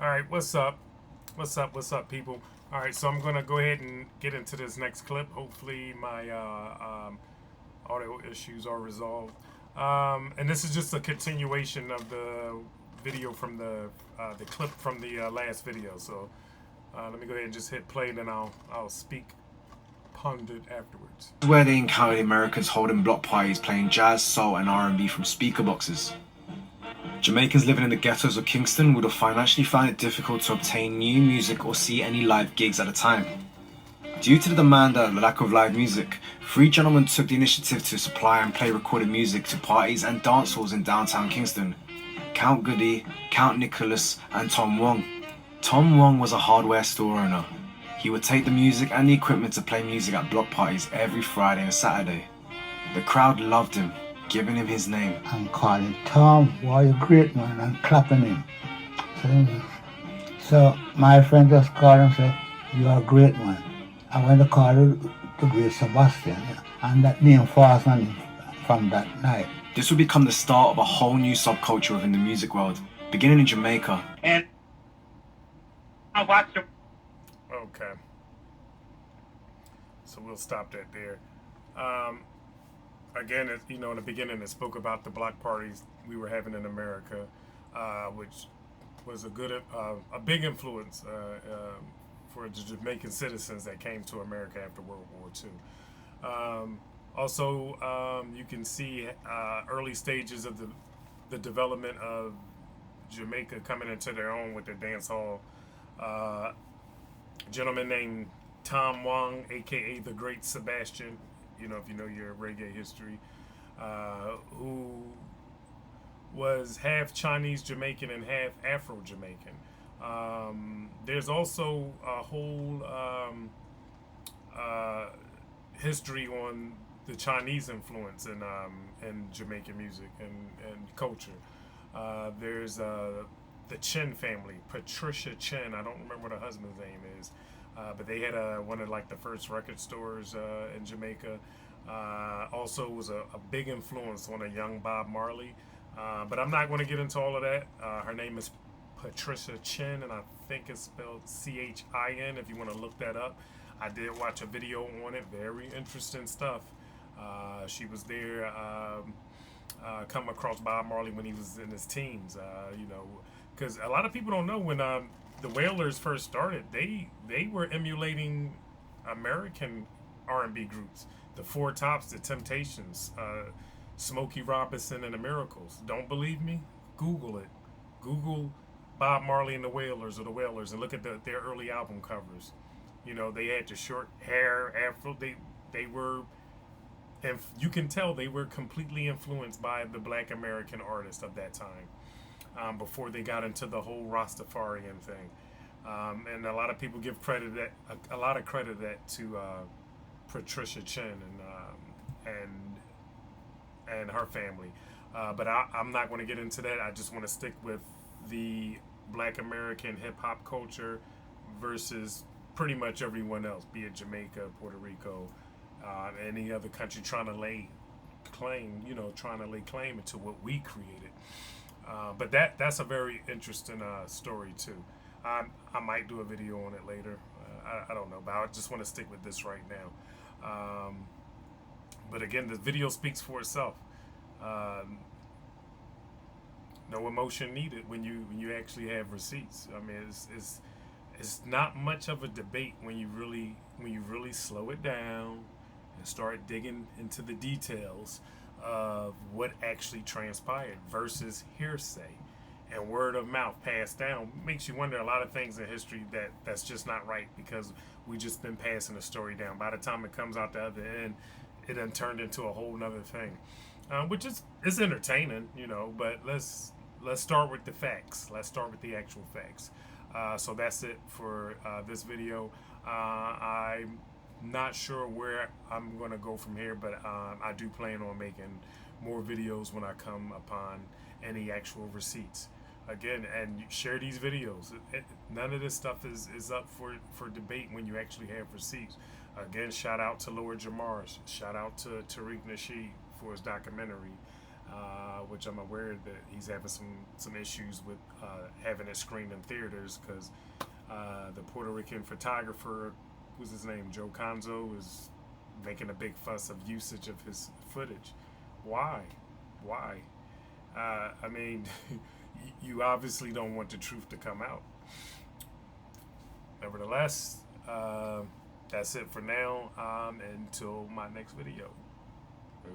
All right, what's up? What's up, people? All right, so I'm gonna go ahead and get into this next clip. Hopefully, my audio issues are resolved. And this is just a continuation of the video from the clip from the last video. So let me go ahead and just hit play, then I'll speak pundit afterwards. Where they encountered Americans holding block parties playing jazz, soul and R&B from speaker boxes. Jamaicans living in the ghettos of Kingston would have financially found it difficult to obtain new music or see any live gigs at the time. Due to the demand and the lack of live music, three gentlemen took the initiative to supply and play recorded music to parties and dance halls in downtown Kingston. Count Goody, Count Nicholas and Tom Wong. Tom Wong was a hardware store owner. He would take the music and the equipment to play music at block parties every Friday and Saturday. The crowd loved him, giving him his name. And calling Tom, why you great man, and clapping him. So my friend just called and said, you are a great man. I went to call the great Sebastian, and that name falls on him from that night. This would become the start of a whole new subculture within the music world, beginning in Jamaica. And I watched him. Okay. So we'll stop that there. Again, in the beginning, it spoke about the block parties we were having in America, which was a big influence for the Jamaican citizens that came to America after World War II. Also, you can see early stages of the development of Jamaica coming into their own with their dance hall. A gentleman named Tom Wong, aka the Great Sebastian, if you know your reggae history, who was half Chinese Jamaican and half Afro Jamaican. There's also a whole history on the Chinese influence in Jamaican music and culture. There's the Chin family, Patricia Chin. I don't remember what her husband's name is. But they had one of the first record stores in Jamaica. Also was a big influence on a young Bob Marley. But I'm not going to get into all of that. Her name is Patricia Chin, and I think it's spelled Chin if you want to look that up. I did watch a video on it. Very interesting stuff. She was there come across Bob Marley when he was in his teens, because a lot of people don't know when the Wailers first started, they were emulating American R&B groups, the Four Tops, the Temptations, Smokey Robinson and the Miracles. Don't believe me? Google it. Google Bob Marley and the Wailers or the Wailers and look at their early album covers. They had the short hair, afro. They were, and you can tell they were completely influenced by the Black American artists of that time. Before they got into the whole Rastafarian thing, and a lot of people give a lot of credit to Patricia Chin and her family. But I'm not going to get into that. I just want to stick with the Black American hip hop culture versus pretty much everyone else, be it Jamaica, Puerto Rico, any other country trying to lay claim to what we created. But that's a very interesting story too. I might do a video on it later. I don't know, but I just want to stick with this right now. But again, the video speaks for itself. No emotion needed when you actually have receipts. I mean, it's not much of a debate when you really slow it down and start digging into the details of what actually transpired versus hearsay and word of mouth passed down. Makes you wonder a lot of things in history that's just not right because we just been passing the story down. By the time it comes out the other end, it done turned into a whole nother thing, which is entertaining, but let's start with the facts. Let's start with the actual facts. So that's it for this video. I'm not sure where I'm going to go from here, but I do plan on making more videos when I come upon any actual receipts. Again, and share these videos. None of this stuff is up for debate when you actually have receipts. Again, shout out to Lord Jamar. Shout out to Tariq Nasheed for his documentary. which I'm aware that he's having some issues with having it screened in theaters because the Puerto Rican photographer, what's his name, Joe Conzo, is making a big fuss of usage of his footage. Why? I mean, you obviously don't want the truth to come out. Nevertheless, that's it for now. Until my next video. Peace.